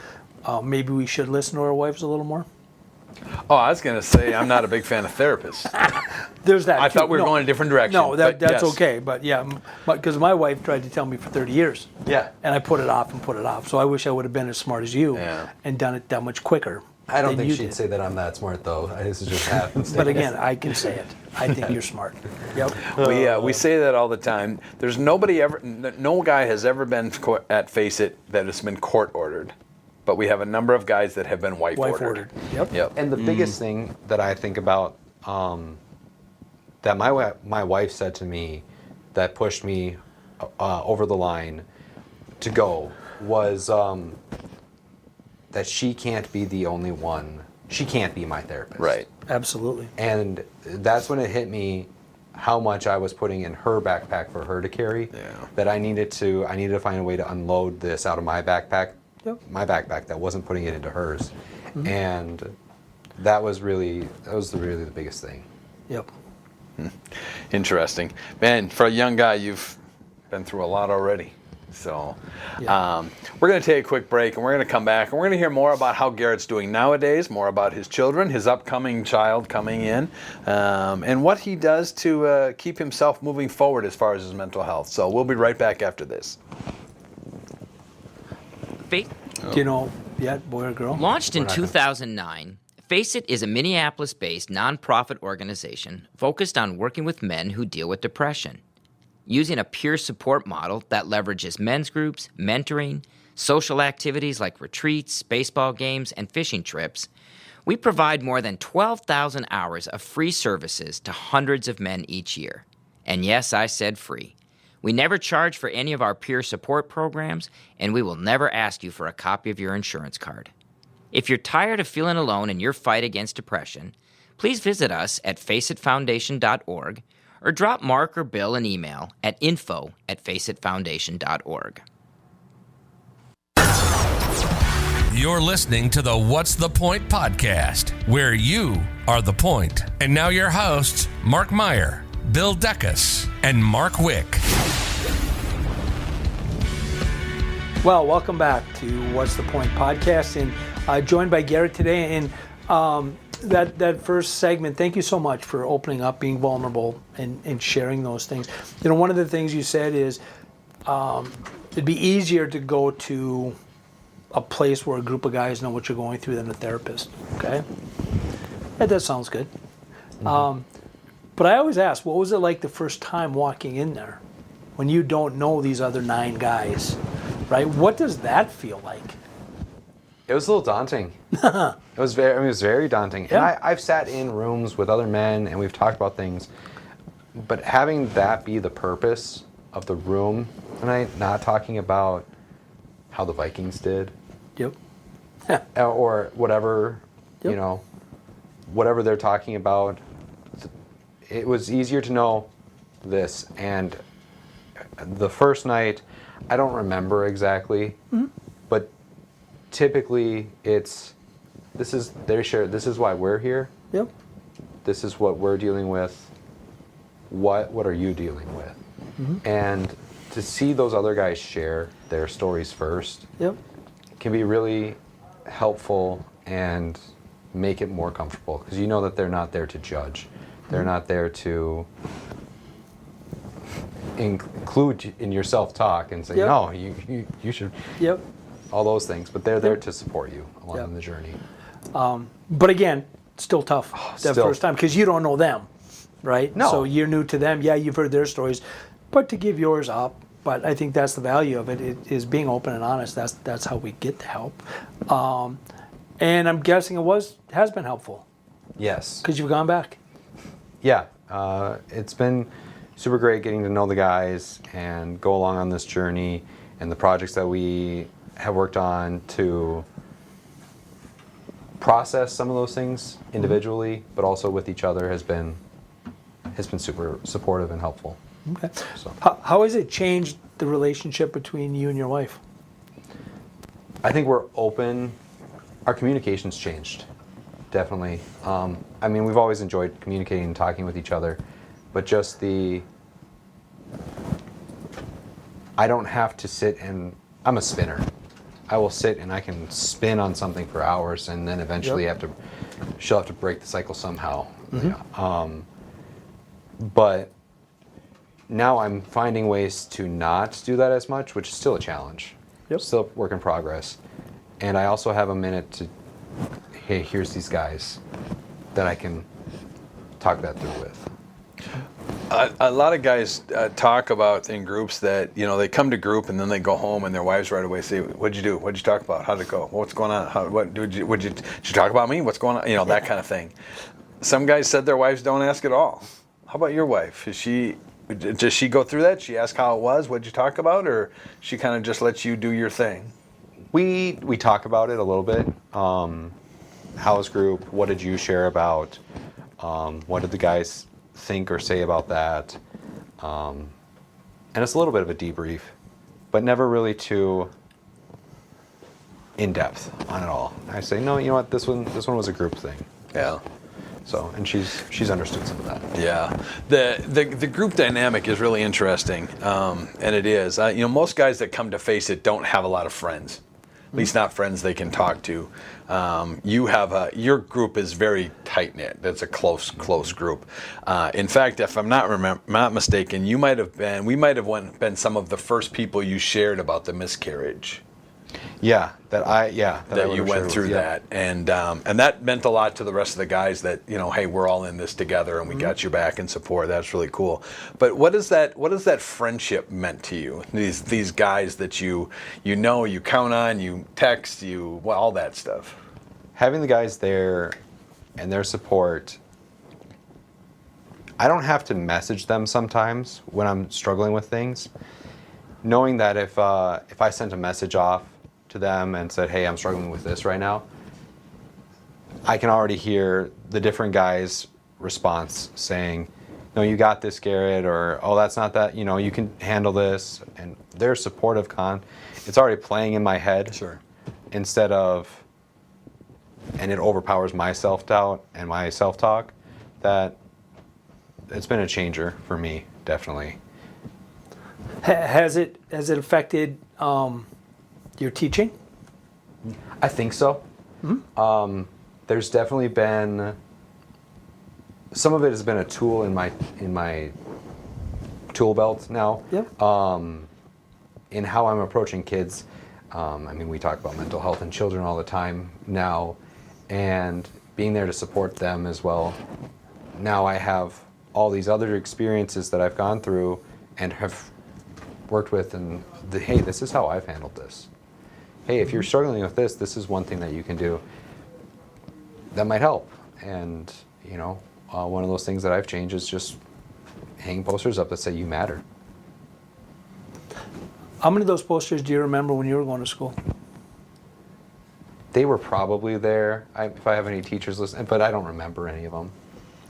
Speaker 3: maybe we should listen to our wives a little more.
Speaker 2: Oh, I was going to say I'm not a big fan of therapists.
Speaker 3: There's that.
Speaker 2: I thought we were going a different direction.
Speaker 3: No, that's
Speaker 2: yes.
Speaker 3: okay. But yeah, because my wife tried to tell me for 30 years.
Speaker 5: Yeah.
Speaker 3: And I put it off. So I wish I would have been as smart as you and done it that much quicker.
Speaker 5: I don't think
Speaker 3: you
Speaker 5: she'd
Speaker 3: did.
Speaker 5: say that I'm that smart, though. This is just happens.
Speaker 3: But again, I can say it. I think you're smart. Yep.
Speaker 2: We say that all the time. There's no guy has ever been at Face It that has been court ordered. But we have a number of guys that have been wife ordered.
Speaker 3: Yep.
Speaker 5: And the biggest thing that I think about that my wife said to me that pushed me over the line to go was that she can't be the only one. She can't be my therapist.
Speaker 2: Right.
Speaker 3: Absolutely.
Speaker 5: And that's when it hit me how much I was putting in her backpack for her to carry.
Speaker 2: Yeah.
Speaker 5: That I needed to find a way to unload this out of my backpack.
Speaker 3: Yep.
Speaker 5: My backpack that wasn't putting it into hers. And that was really the biggest thing.
Speaker 3: Yep.
Speaker 2: Interesting. Man, for a young guy, you've been through a lot already. So we're going to take a quick break, and we're going to come back, and we're going to hear more about how Garrett's doing nowadays, more about his children, his upcoming child coming in, and what he does to keep himself moving forward as far as his mental health. So we'll be right back after this.
Speaker 8: Do
Speaker 3: you know yet, boy or girl?
Speaker 8: Launched in 2009, Face It is a Minneapolis-based nonprofit organization focused on working with men who deal with depression. Using a peer support model that leverages men's groups, mentoring, social activities like retreats, baseball games, and fishing trips, we provide more than 12,000 hours of free services to hundreds of men each year. And yes, I said free. We never charge for any of our peer support programs, and we will never ask you for a copy of your insurance card. If you're tired of feeling alone in your fight against depression, please visit us at faceitfoundation.org or drop Mark or Bill an email at info@faceitfoundation.org.
Speaker 7: You're listening to the What's the Point podcast, where you are the point. And now your hosts, Mark Meyer, Bill Deckus, and Mark Wick.
Speaker 3: Well, welcome back to What's the Point podcast, and joined by Garrett today. And that first segment, thank you so much for opening up, being vulnerable, and sharing those things. You know, one of the things you said is it'd be easier to go to a place where a group of guys know what you're going through than a therapist. Okay, that sounds good. Mm-hmm. But I always ask, what was it like the first time walking in there when you don't know these other 9 guys? Right? What does that feel like?
Speaker 5: It was a little daunting. It was very daunting.
Speaker 3: Yeah.
Speaker 5: And I've sat in rooms with other men and we've talked about things, but having that be the purpose of the room tonight, not talking about how the Vikings did,
Speaker 3: Yep.
Speaker 5: or whatever,
Speaker 3: Yep.
Speaker 5: you know, whatever they're talking about, it was easier to know this. And the first night, I don't remember exactly, but typically this is why we're here.
Speaker 3: Yep.
Speaker 5: This is what we're dealing with. What are you dealing with? Mm-hmm. And to see those other guys share their stories first,
Speaker 3: Yep.
Speaker 5: can be really helpful and make it more comfortable, because you know that they're not there to judge. They're not there to include in your self-talk and say,
Speaker 3: Yep.
Speaker 5: no, you should,
Speaker 3: Yep.
Speaker 5: all those things, but they're there to support you along the journey.
Speaker 3: But again, still tough that
Speaker 5: still.
Speaker 3: first time because you don't know them, right?
Speaker 5: No.
Speaker 3: So you're new to them. Yeah, you've heard their stories, but to give yours up. But I think that's the value of it, is being open and honest. That's how we get the help. And I'm guessing has been helpful
Speaker 5: Yes.
Speaker 3: because you've gone back.
Speaker 5: Yeah. It's been super great getting to know the guys and go along on this journey, and the projects that we have worked on to process some of those things individually, but also with each other has been super supportive and helpful.
Speaker 3: Okay.
Speaker 5: So
Speaker 3: How has it changed the relationship between you and your wife?
Speaker 5: I think we're open. Our communication's changed, definitely. I mean, we've always enjoyed communicating and talking with each other, but just I don't have to sit and, I'm a spinner. I will sit and I can spin on something for hours, and then eventually she'll have to break the cycle somehow. Mm-hmm. But now I'm finding ways to not do that as much, which is still a challenge.
Speaker 3: Yep.
Speaker 5: Still a work in progress. And I also have a minute to, hey, here's these guys that I can talk that through with.
Speaker 2: A lot of guys talk about in groups that, you know, they come to group and then they go home and their wives right away say, "What'd you do? What'd you talk about? How'd it go? What's going on? Did you talk about me? What's going on?" You know, that kind of thing. Some guys said their wives don't ask at all. How about your wife? Does she go through that? She ask how it was? What'd you talk about? Or she kind of just lets you do your thing?
Speaker 5: We talk about it a little bit. House group, what did you share about? What did the guys think or say about that? And it's a little bit of a debrief, but never really too in depth on it all. I say, no, you know what, this one was a group thing.
Speaker 2: Yeah.
Speaker 5: So, and she's understood some of that.
Speaker 2: Yeah, the group dynamic is really interesting, and it is. You know, most guys that come to Face It don't have a lot of friends, at least not friends they can talk to. Your group is very tight knit. That's a close group. In fact, if I'm not mistaken, we might have been some of the first people you shared about the miscarriage.
Speaker 5: Yeah, that I
Speaker 2: you went through that, and that meant a lot to the rest of the guys. That, you know, hey, we're all in this together, and we got your back and support. That's really cool. But what does that friendship meant to you? These guys that you count on, you text, all that stuff.
Speaker 5: Having the guys there and their support. I don't have to message them sometimes when I'm struggling with things. Knowing that if I sent a message off to them and said, hey, I'm struggling with this right now, I can already hear the different guys' response saying, no, you got this, Garrett, or, oh, that's not that, you know, you can handle this. And their supportive it's already playing in my head.
Speaker 2: Sure.
Speaker 5: instead of, and it overpowers my self-doubt and my self-talk, that it's been a changer for me, definitely.
Speaker 3: Has it affected your teaching?
Speaker 5: I think so. There's definitely been, some of it has been a tool in my tool belt now.
Speaker 3: Yep.
Speaker 5: In how I'm approaching kids. I mean, we talk about mental health in children all the time now, and being there to support them as well. Now I have all these other experiences that I've gone through and have worked with, and hey, this is how I've handled this. Hey, if you're struggling with this, this is one thing that you can do that might help. And one of those things that I've changed is just hang posters up that say you matter.
Speaker 3: How many of those posters do you remember when you were going to school?
Speaker 5: They were probably there, if I have any teachers listening, but I don't remember any of them.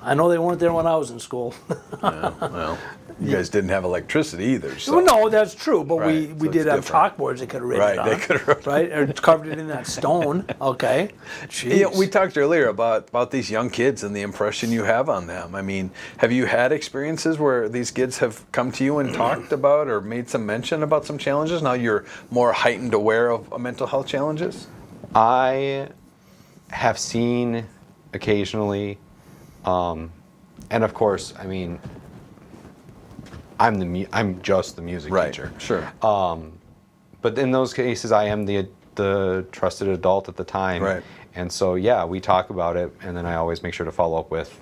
Speaker 3: I know they weren't there when I was in school.
Speaker 2: Well, you guys didn't have electricity either. So.
Speaker 3: Well, no, that's true, but
Speaker 2: Right,
Speaker 3: we
Speaker 2: so
Speaker 3: did
Speaker 2: it's
Speaker 3: have
Speaker 2: different.
Speaker 3: chalkboards they could have written
Speaker 2: Right,
Speaker 3: it on.
Speaker 2: they could have wrote-
Speaker 3: Right, or carved it in that stone. Okay. Jeez.
Speaker 2: We talked earlier about these young kids and the impression you have on them. I mean, have you had experiences where these kids have come to you and talked about or made some mention about some challenges? Now you're more heightened aware of mental health challenges?
Speaker 5: I have seen occasionally, and of course, I mean, I'm just the music teacher.
Speaker 2: Sure.
Speaker 5: But in those cases, I am the trusted adult at the time.
Speaker 2: Right.
Speaker 5: And so, yeah, we talk about it, and then I always make sure to follow up with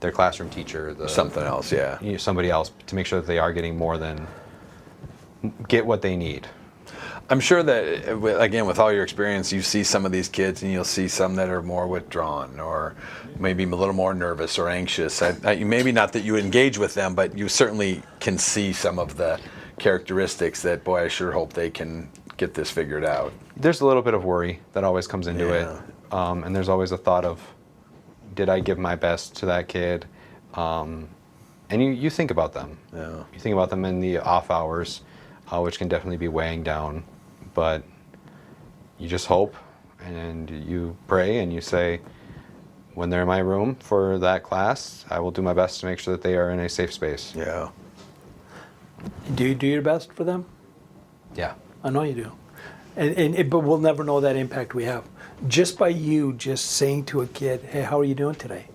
Speaker 5: their classroom teacher,
Speaker 2: Something else, yeah.
Speaker 5: somebody else, to make sure that they are getting get what they need.
Speaker 2: I'm sure that, again, with all your experience, you see some of these kids and you'll see some that are more withdrawn or maybe a little more nervous or anxious. Maybe not that you engage with them, but you certainly can see some of the characteristics that, boy, I sure hope they can get this figured out.
Speaker 5: There's a little bit of worry that always comes into
Speaker 2: Yeah.
Speaker 5: it. And there's always a thought of, did I give my best to that kid? And you think about them.
Speaker 2: Yeah.
Speaker 5: You think about them in the off hours, which can definitely be weighing down. But you just hope and you pray and you say, when they're in my room for that class, I will do my best to make sure that they are in a safe space.
Speaker 2: Yeah.
Speaker 3: Do you do your best for them?
Speaker 5: Yeah.
Speaker 3: I know you do. But we'll never know that impact we have. Just by you just saying to a kid, hey, how are you doing today?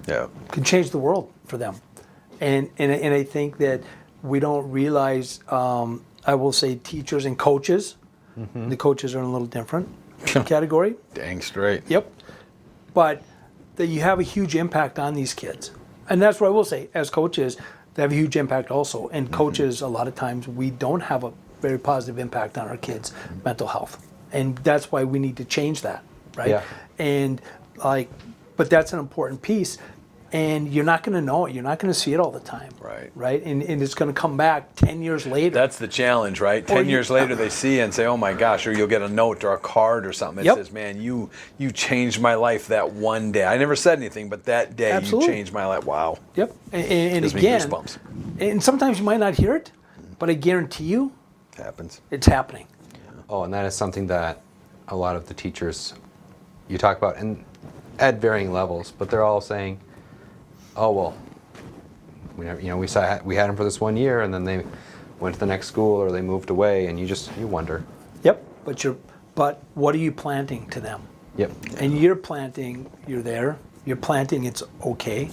Speaker 2: Yeah.
Speaker 3: Can change the world for them. And I think that we don't realize, I will say teachers and coaches, the coaches are in a little different category.
Speaker 2: Dang straight.
Speaker 3: Yep. But that you have a huge impact on these kids. And that's what I will say, as coaches, they have a huge impact also. And coaches, a lot of times, we don't have a very positive impact on our kids' mental health. And that's why we need to change that, right?
Speaker 5: Yeah.
Speaker 3: And but that's an important piece. And you're not going to know it. You're not going to see it all the time.
Speaker 2: Right.
Speaker 3: Right? And it's going to come back 10 years later.
Speaker 2: That's the challenge, right? 10 years later, they see and say, oh my gosh, or you'll get a note or a card or something that
Speaker 3: Yep.
Speaker 2: says, man, you changed my life that one day. I never said anything, but that day
Speaker 3: Absolutely.
Speaker 2: you changed my life. Wow.
Speaker 3: Yep. And
Speaker 2: Gives me
Speaker 3: again,
Speaker 2: goosebumps.
Speaker 3: and sometimes you might not hear it, but I guarantee you
Speaker 2: It happens.
Speaker 3: it's happening.
Speaker 5: Oh, and that is something that a lot of the teachers you talk about, and at varying levels, but they're all saying, oh, well, we had them for this 1 year, and then they went to the next school or they moved away, and you wonder.
Speaker 3: Yep. But what are you planting to them?
Speaker 5: Yep.
Speaker 3: And you're planting, you're there. You're planting it's okay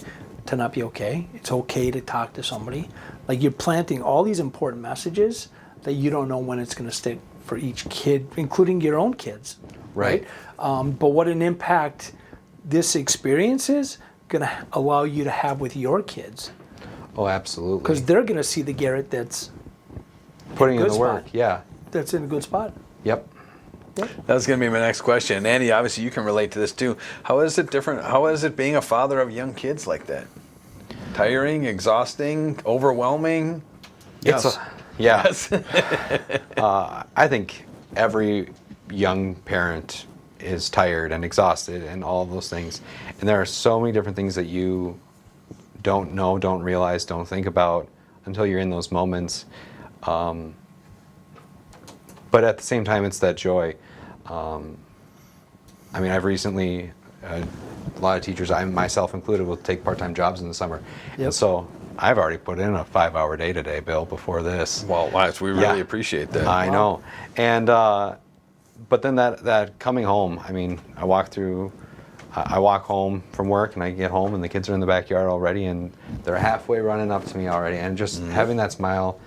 Speaker 3: to not be okay. It's okay to talk to somebody. Like you're planting all these important messages that you don't know when it's going to stick for each kid, including your own kids.
Speaker 5: Right.
Speaker 3: But what an impact this experience is going to allow you to have with your kids.
Speaker 5: Oh, absolutely.
Speaker 3: Because they're going to see the Garrett that's
Speaker 5: Putting in
Speaker 3: good
Speaker 5: the work,
Speaker 3: spot.
Speaker 5: yeah.
Speaker 3: that's in a good spot.
Speaker 5: Yep.
Speaker 2: That was going to be my next question. Andy, obviously you can relate to this too. How is it different? How is it being a father of young kids like that? Tiring, exhausting, overwhelming?
Speaker 5: Yes.
Speaker 2: Yes.
Speaker 5: I think every young parent is tired and exhausted and all of those things. And there are so many different things that you don't know, don't realize, don't think about until you're in those moments. But at the same time, it's that joy. I mean, I've recently, a lot of teachers, I myself included, will take part-time jobs in the summer.
Speaker 3: Yep.
Speaker 5: And so I've already put in a 5-hour day today, Bill, before this.
Speaker 2: Well, we really appreciate that.
Speaker 5: I know. And, but then that coming home, I mean, I walk home from work and I get home and the kids are in the backyard already and they're halfway running up to me already. And just having that smile,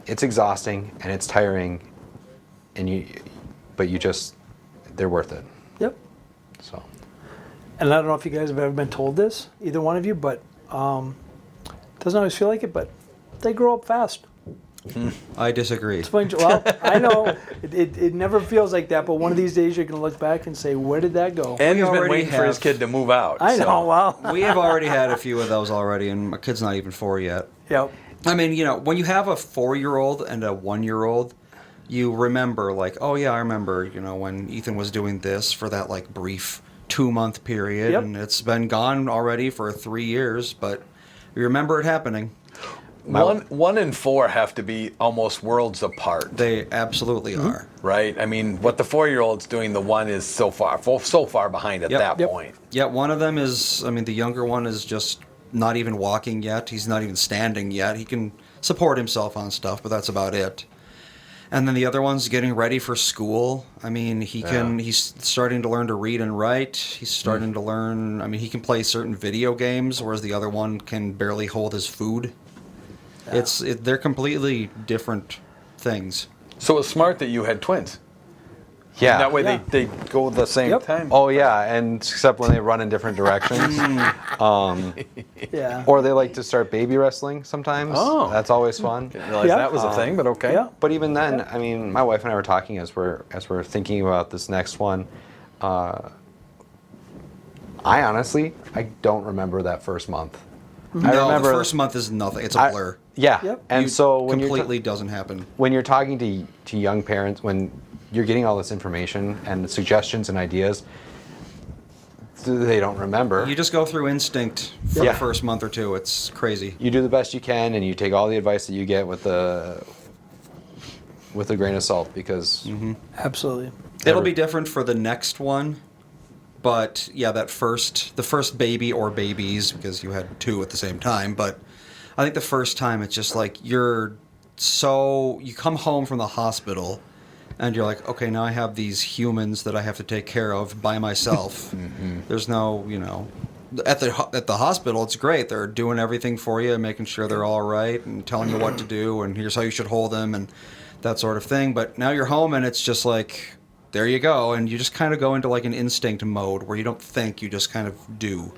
Speaker 5: it's exhausting and it's tiring, but they're worth it.
Speaker 3: Yep.
Speaker 5: So.
Speaker 3: And I don't know if you guys have ever been told this, either one of you, but doesn't always feel like it, but they grow up fast.
Speaker 4: I disagree.
Speaker 3: Well, I know it never feels like that, but one of these days you're going to look back and say, where did that go?
Speaker 2: And he's been
Speaker 4: already
Speaker 2: waiting for his
Speaker 4: have-
Speaker 2: kid to move out.
Speaker 3: I know,
Speaker 2: so.
Speaker 3: well.
Speaker 4: We have already had a few of those already, and my kid's not even 4 yet.
Speaker 3: Yep.
Speaker 4: I mean, when you have a 4-year-old and a 1-year-old, you remember, like, oh yeah, I remember, when Ethan was doing this for that, like, brief 2-month period,
Speaker 3: Yep.
Speaker 4: and it's been gone already for 3 years, but you remember it happening.
Speaker 2: 1 and 4 have to be almost worlds apart.
Speaker 4: They absolutely are.
Speaker 2: Right? I mean, what the 4-year-old's doing, the one is so far behind at that point.
Speaker 4: Yeah, one of them is, the younger one is just not even walking yet. He's not even standing yet. He can support himself on stuff, but that's about it. And then the other one's getting ready for school. I mean, he's starting to learn to read and write. He's starting to learn, he can play certain video games, whereas the other one can barely hold his food. Yeah. They're completely different things.
Speaker 2: So it's smart that you had twins.
Speaker 5: Yeah.
Speaker 2: And that way they go at the same time.
Speaker 5: Oh yeah, and except when they run in different directions.
Speaker 3: Yeah.
Speaker 5: Or they like to start baby wrestling sometimes.
Speaker 2: Oh.
Speaker 5: That's always fun.
Speaker 2: Didn't realize that was a thing, but okay.
Speaker 3: Yeah.
Speaker 5: But even then, I mean, my wife and I were talking as we're thinking about this next one. I don't remember that first month. I remember
Speaker 4: the first month is nothing. It's a blur.
Speaker 5: Yeah.
Speaker 3: Yep.
Speaker 5: And so when
Speaker 4: completely doesn't happen.
Speaker 5: when you're talking to young parents, when you're getting all this information and suggestions and ideas, they don't remember.
Speaker 4: You just go through instinct for the first month or two. It's crazy.
Speaker 5: You do the best you can, and you take all the advice that you get with a grain of salt, because
Speaker 3: Absolutely.
Speaker 4: It'll be different for the next one. But yeah, the first baby or babies, because you had 2 at the same time, but I think the first time it's just like you come home from the hospital and you're like, okay, now I have these humans that I have to take care of by myself. There's no, at the hospital, it's great. They're doing everything for you, making sure they're all right and telling you what to do and here's how you should hold them and that sort of thing. But now you're home and it's just like, there you go, and you just kind of go into like an instinct mode where you don't think, you just kind of do.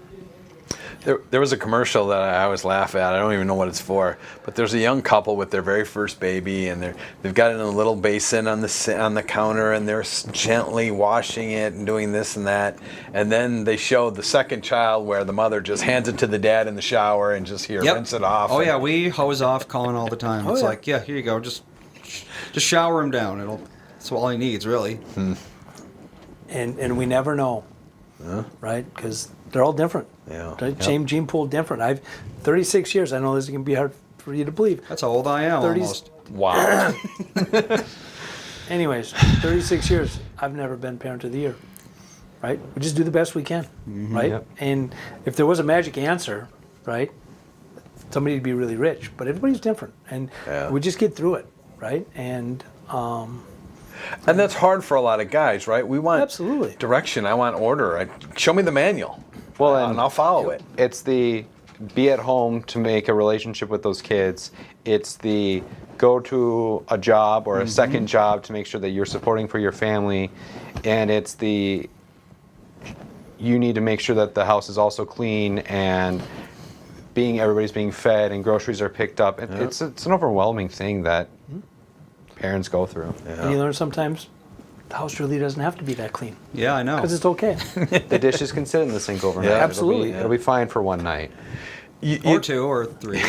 Speaker 2: There was a commercial that I always laugh at. I don't even know what it's for, but there's a young couple with their very first baby, and they've got it in a little basin on the counter, and they're gently washing it and doing this and that. And then they show the second child where the mother just hands it to the dad in the shower and just rinse it off.
Speaker 4: Oh yeah, we hose off Colin all the time. It's like, yeah, here you go, just shower him down. That's all he needs, really.
Speaker 3: And we never know, right? Because they're all different.
Speaker 2: Yeah.
Speaker 3: Right? Gene pool different. I've 36 years. I know this is going to be hard for you to believe.
Speaker 4: That's how old I am,
Speaker 3: 30s.
Speaker 4: almost.
Speaker 2: Wow.
Speaker 3: Anyways, 36 years. I've never been parent of the year, right? We just do the best we can, right?
Speaker 5: Yep.
Speaker 3: And if there was a magic answer, right, somebody would be really rich. But everybody's different, and we just get through it, right? And
Speaker 2: that's hard for a lot of guys, right? We want
Speaker 3: Absolutely.
Speaker 2: direction. I want order. Show me the manual.
Speaker 5: Well,
Speaker 2: and I'll follow it.
Speaker 5: It's the be at home to make a relationship with those kids. It's the go to a job or a second job to make sure that you're supporting for your family. And it's the you need to make sure that the house is also clean and everybody's being fed and groceries are picked up. It's an overwhelming thing that parents go through.
Speaker 3: And you learn sometimes the house really doesn't have to be that clean.
Speaker 4: Yeah, I know.
Speaker 3: Because it's okay.
Speaker 5: The dishes can sit in the sink overnight.
Speaker 2: Yeah,
Speaker 3: absolutely.
Speaker 5: It'll be fine for one night.
Speaker 4: Or 2 or 3.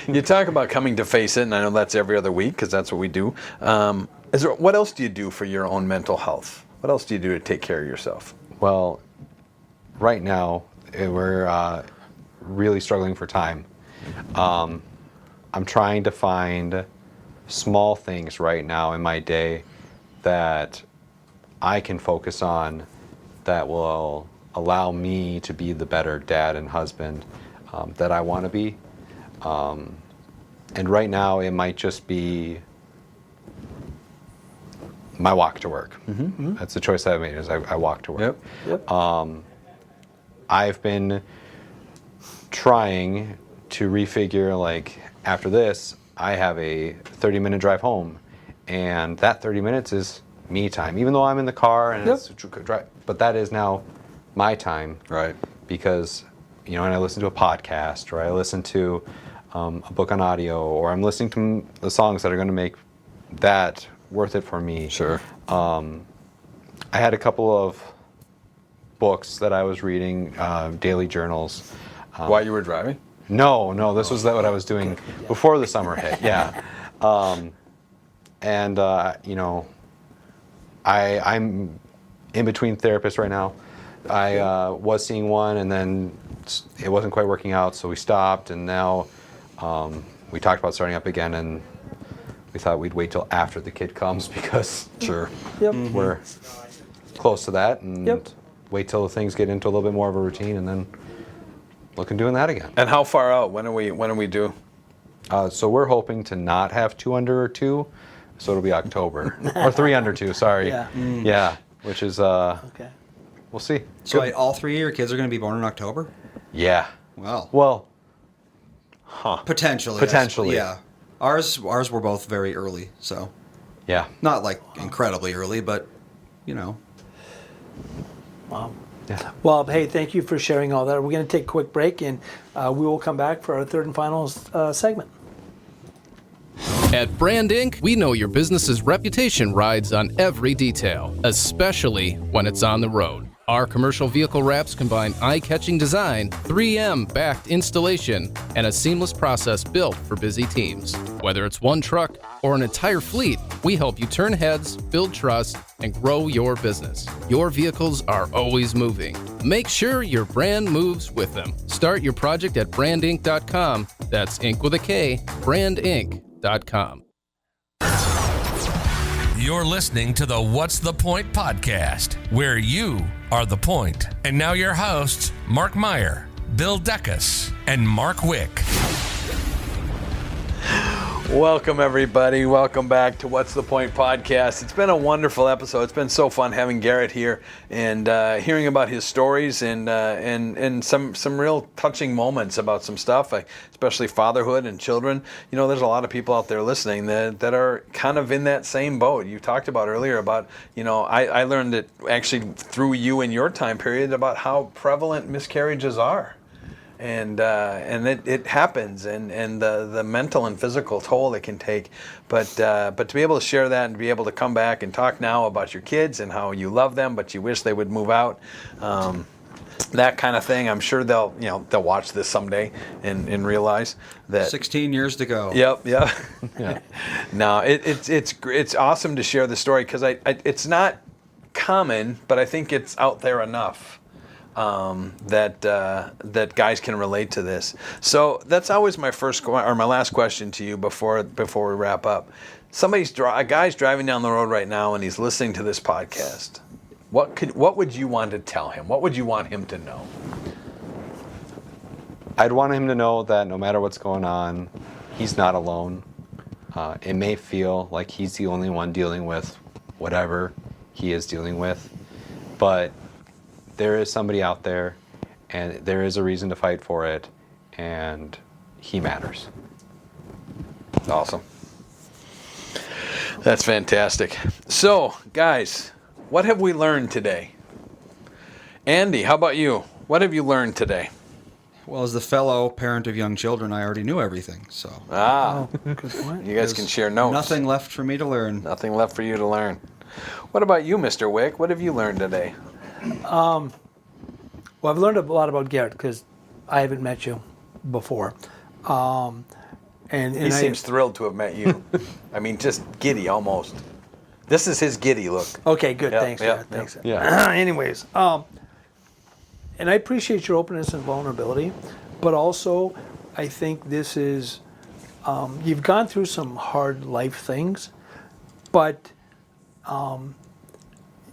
Speaker 2: You talk about coming to Face It, and I know that's every other week because that's what we do. What else do you do for your own mental health? What else do you do to take care of yourself?
Speaker 5: Well, right now we're really struggling for time. I'm trying to find small things right now in my day that I can focus on that will allow me to be the better dad and husband that I want to be. And right now it might just be my walk to work. Mm-hmm. That's the choice that I've made, is I walk to work.
Speaker 2: Yep.
Speaker 5: I've been trying to refigure, like, after this, I have a 30-minute drive home, and that 30 minutes is me time, even though I'm in the car and it's a drive, but that is now my time.
Speaker 2: Right.
Speaker 5: Because, and I listen to a podcast, or I listen to a book on audio, or I'm listening to the songs that are going to make that worth it for me.
Speaker 2: Sure.
Speaker 5: I had a couple of books that I was reading, daily journals.
Speaker 2: While you were driving?
Speaker 5: No, this was what I was doing before the summer hit. Yeah. I'm in between therapists right now. I was seeing one, and then it wasn't quite working out, so we stopped, and now we talked about starting up again, and we thought we'd wait till after the kid comes, because we're close to that, and wait till things get into a little bit more of a routine, and then look at doing that again.
Speaker 2: And how far out? When are we due?
Speaker 5: So we're hoping to not have 2 under 2, so it'll be October. Or 3 under 2, sorry. Yeah, which is,
Speaker 3: Okay.
Speaker 5: we'll see.
Speaker 4: So wait, all 3 of your kids are going to be born in October?
Speaker 5: Yeah.
Speaker 4: Well,
Speaker 5: Potentially.
Speaker 4: Yeah. Ours were both very early, so
Speaker 5: Yeah.
Speaker 4: not like incredibly early, but
Speaker 3: Wow.
Speaker 5: Yeah.
Speaker 3: Well, hey, thank you for sharing all that. We're going to take a quick break, and we will come back for our third and final segment.
Speaker 6: At Brand Inc., we know your business's reputation rides on every detail, especially when it's on the road. Our commercial vehicle wraps combine eye-catching design, 3M-backed installation, and a seamless process built for busy teams. Whether it's one truck or an entire fleet, we help you turn heads, build trust, and grow your business. Your vehicles are always moving. Make sure your brand moves with them. Start your project at brandinc.com. That's Inc with a K, brandinc.com.
Speaker 7: You're listening to the What's the Point podcast, where you are the point. And now your hosts, Mark Meyer, Bill Deckus, and Mark Wick.
Speaker 2: Welcome, everybody. Welcome back to What's the Point podcast. It's been a wonderful episode. It's been so fun having Garrett here and hearing about his stories and some real touching moments about some stuff, especially fatherhood and children. There's a lot of people out there listening that are kind of in that same boat. You talked about earlier about, I learned it actually through you in your time period about how prevalent miscarriages are. And it happens, and the mental and physical toll it can take, but to be able to share that and to be able to come back and talk now about your kids and how you love them, but you wish they would move out, that kind of thing. I'm sure they'll watch this someday and realize that
Speaker 4: 16 years to go.
Speaker 2: Yep. Yeah. No, it's awesome to share the story, because it's not common, but I think it's out there enough. That guys can relate to this. So that's always my my last question to you before we wrap up. A guy's driving down the road right now and he's listening to this podcast. What would you want to tell him? What would you want him to know?
Speaker 5: I'd want him to know that no matter what's going on, he's not alone. It may feel like he's the only one dealing with whatever he is dealing with, but there is somebody out there, and there is a reason to fight for it, and he matters.
Speaker 2: Awesome. That's fantastic. So, guys, what have we learned today? Andy, how about you? What have you learned today?
Speaker 4: Well, as the fellow parent of young children, I already knew everything, so.
Speaker 3: Good point.
Speaker 2: You guys can share notes.
Speaker 4: Nothing left for me to learn.
Speaker 2: Nothing left for you to learn. What about you, Mr. Wick? What have you learned today?
Speaker 3: Well, I've learned a lot about Garrett because I haven't met you before. And
Speaker 2: he seems thrilled to have met you. I mean, just giddy almost. This is his giddy look.
Speaker 3: Okay, good.
Speaker 2: Yep,
Speaker 3: Thanks,
Speaker 2: yep,
Speaker 3: Garrett. Thanks.
Speaker 5: Yeah.
Speaker 3: Anyways, and I appreciate your openness and vulnerability, but also I think this is, you've gone through some hard life things, but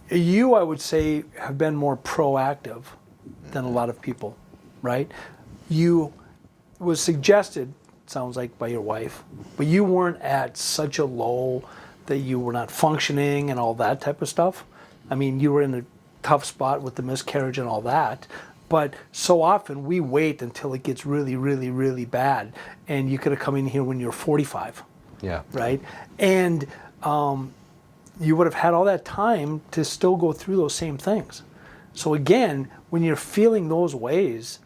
Speaker 3: You, I would say, have been more proactive than a lot of people, right? You was suggested, sounds like, by your wife, but you weren't at such a low that you were not functioning and all that type of stuff. I mean, you were in a tough spot with the miscarriage and all that, but so often we wait until it gets really, really, really bad, and you could have come in here when you're 45.
Speaker 5: Yeah.
Speaker 3: Right? And you would have had all that time to still go through those same things. So again, when you're feeling those ways,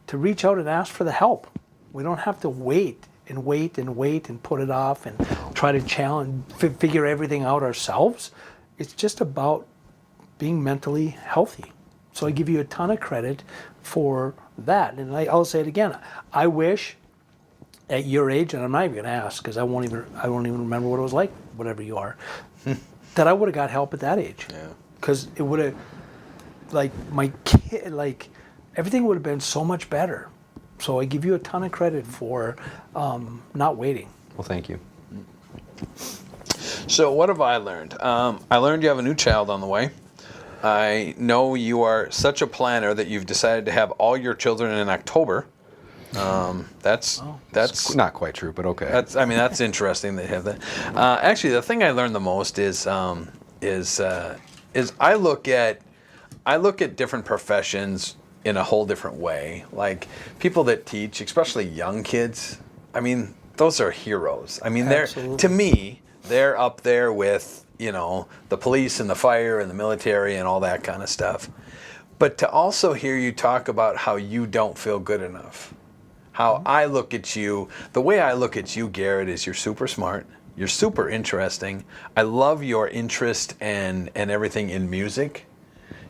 Speaker 3: to reach out and ask for the help. We don't have to wait and wait and wait and put it off and try to challenge, figure everything out ourselves. It's just about being mentally healthy. So I give you a ton of credit for that. And I'll say it again. I wish at your age, and I'm not even going to ask because I won't even remember what it was like, whatever you are, that I would have got help at that age.
Speaker 2: Yeah.
Speaker 3: Because it would have, like, my kid, like, everything would have been so much better. So I give you a ton of credit for not waiting.
Speaker 5: Well, thank you.
Speaker 2: So what have I learned? I learned you have a new child on the way. I know you are such a planner that you've decided to have all your children in October. That's
Speaker 5: It's not quite true, but okay.
Speaker 2: That's interesting they have that. Actually, the thing I learned the most is I look at different professions in a whole different way. Like people that teach, especially young kids. I mean, those are heroes. I mean, to me, they're up there with, the police and the fire and the military and all that kind of stuff. But to also hear you talk about how you don't feel good enough, how I look at you, the way I look at you, Garrett, is you're super smart, you're super interesting. I love your interest and everything in music.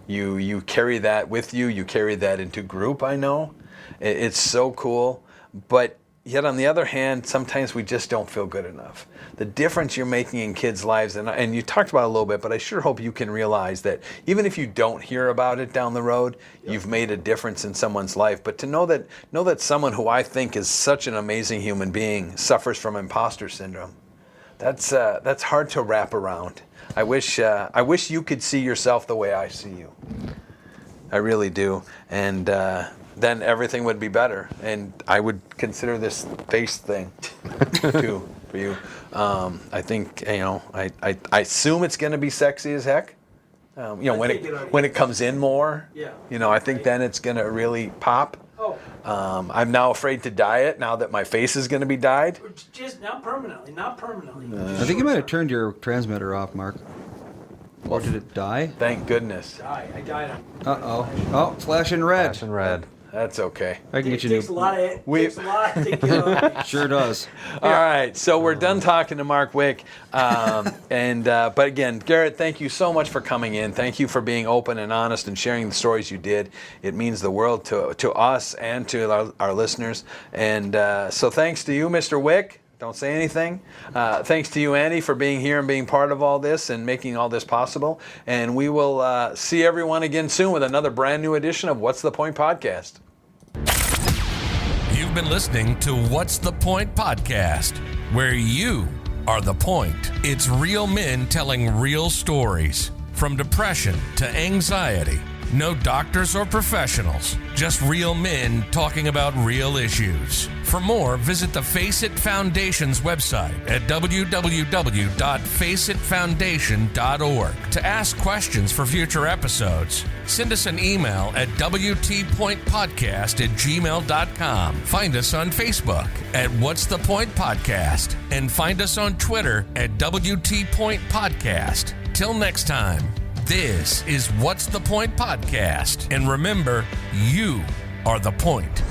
Speaker 2: You carry that with you. You carry that into group, I know. It's so cool. But yet on the other hand, sometimes we just don't feel good enough. The difference you're making in kids' lives, and you talked about it a little bit, but I sure hope you can realize that even if you don't hear about it down the road, you've made a difference in someone's life. But to know that someone who I think is such an amazing human being suffers from imposter syndrome, that's hard to wrap around. I wish you could see yourself the way I see you. I really do. And then everything would be better. And I would consider this face thing too for you. I think, I assume it's going to be sexy as heck. When it comes in more, I think then it's going to really pop.
Speaker 3: Oh.
Speaker 2: I'm now afraid to dye it now that my face is going to be dyed.
Speaker 3: Just not permanently.
Speaker 4: I think you might have turned your transmitter off, Mark. Or did it die?
Speaker 2: Thank goodness.
Speaker 3: I died.
Speaker 4: Uh-oh. Oh, flashing red.
Speaker 5: Flashing red.
Speaker 2: That's okay.
Speaker 4: I can
Speaker 3: It
Speaker 4: get you
Speaker 3: takes a lot to get out.
Speaker 4: Sure does.
Speaker 2: All right, so we're done talking to Mark Wick. But again, Garrett, thank you so much for coming in. Thank you for being open and honest and sharing the stories you did. It means the world to us and to our listeners. And so thanks to you, Mr. Wick. Don't say anything. Thanks to you, Andy, for being here and being part of all this and making all this possible. And we will see everyone again soon with another brand new edition of What's the Point podcast.
Speaker 7: You've been listening to What's the Point podcast, where you are the point. It's real men telling real stories, from depression to anxiety. No doctors or professionals, just real men talking about real issues. For more, visit the Face It Foundation's website at www.faceitfoundation.org. To ask questions for future episodes, send us an email at wtpointpodcast@gmail.com. Find us on Facebook at What's the Point Podcast, and find us on Twitter at WTPointPodcast. Till next time. This is What's the Point podcast. And remember, you are the point.